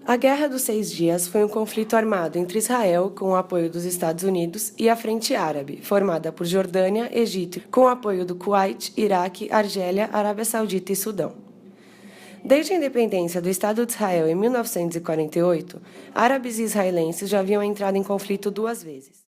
A Guerra dos 6 Dias foi um conflito armado entre Israel, com o apoio dos Estados Unidos, e a Frente Árabe, formada por Jordânia, Egito, com o apoio do Kuwait, Iraque, Argélia, Arábia Saudita e Sudão. Desde a independência do Estado de Israel em 1948, árabes e israelenses já haviam entrado em conflito 2 vezes.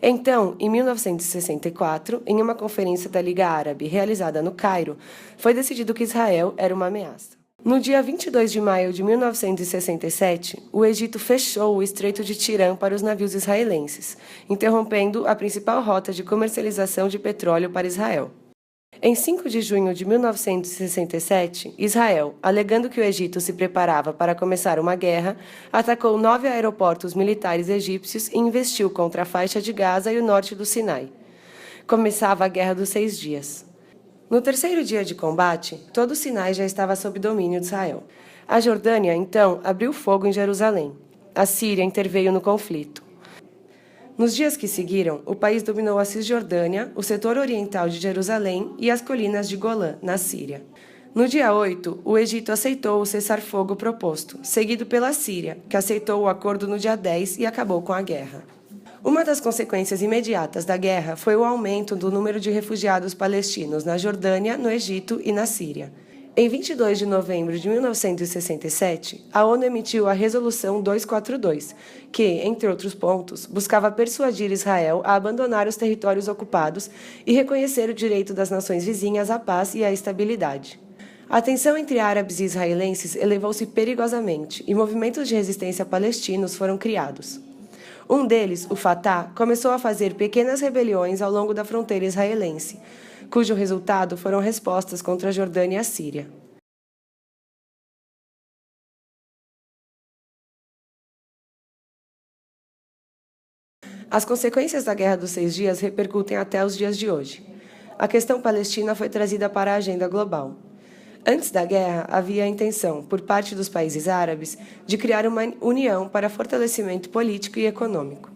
Então, em 1964, em uma conferência da Liga Árabe realizada no Cairo, foi decidido que Israel era uma ameaça. No dia 22 de maio de 1967, o Egito fechou o Estreito de Tirã para os navios israelenses, interrompendo a principal rota de comercialização de petróleo para Israel. Em 5 de junho de 1967, Israel, alegando que o Egito se preparava para começar uma guerra, atacou 9 aeroportos militares egípcios e investiu contra a faixa de Gaza e o norte do Sinai. Começava a Guerra dos 6 Dias. No terceiro dia de combate, todo o Sinai já estava sob domínio de Israel. A Jordânia, então, abriu fogo em Jerusalém. A Síria interveio no conflito. Nos dias que seguiram, o país dominou a Cisjordânia, o setor oriental de Jerusalém e as colinas de Golã, na Síria. No dia 8, o Egito aceitou o cessar-fogo proposto, seguido pela Síria, que aceitou o acordo no dia 10 e acabou com a guerra. Uma das consequências imediatas da guerra foi o aumento do número de refugiados palestinos na Jordânia, no Egito e na Síria. Em 22 de novembro de 1967, a ONU emitiu a Resolução 242, que, entre outros pontos, buscava persuadir Israel a abandonar os territórios ocupados e reconhecer o direito das nações vizinhas à paz e à estabilidade. A tensão entre árabes e israelenses elevou-se perigosamente e movimentos de resistência palestinos foram criados. Um deles, o Fatah, começou a fazer pequenas rebeliões ao longo da fronteira israelense, cujo resultado foram respostas contra a Jordânia e a Síria. As consequências da Guerra dos 6 Dias repercutem até os dias de hoje. A questão palestina foi trazida para a agenda global. Antes da guerra, havia a intenção, por parte dos países árabes, de criar uma união para fortalecimento político e econômico.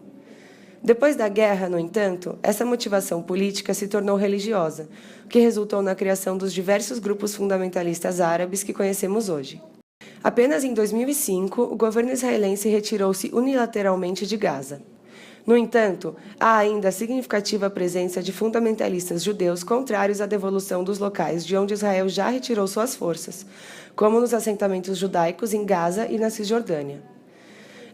Depois da guerra, no entanto, essa motivação política se tornou religiosa, o que resultou na criação dos diversos grupos fundamentalistas árabes que conhecemos hoje. Apenas em 2005, o governo israelense retirou-se unilateralmente de Gaza. No entanto, há ainda a significativa presença de fundamentalistas judeus contrários à devolução dos locais de onde Israel já retirou suas forças, como nos assentamentos judaicos em Gaza e na Cisjordânia.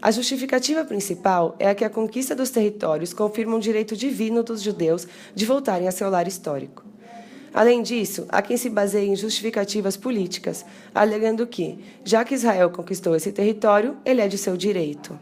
A justificativa principal é a que a conquista dos territórios confirma um direito divino dos judeus de voltarem a seu lar histórico. Além disso, há quem se baseie em justificativas políticas, alegando que, já que Israel conquistou esse território, ele é de seu direito.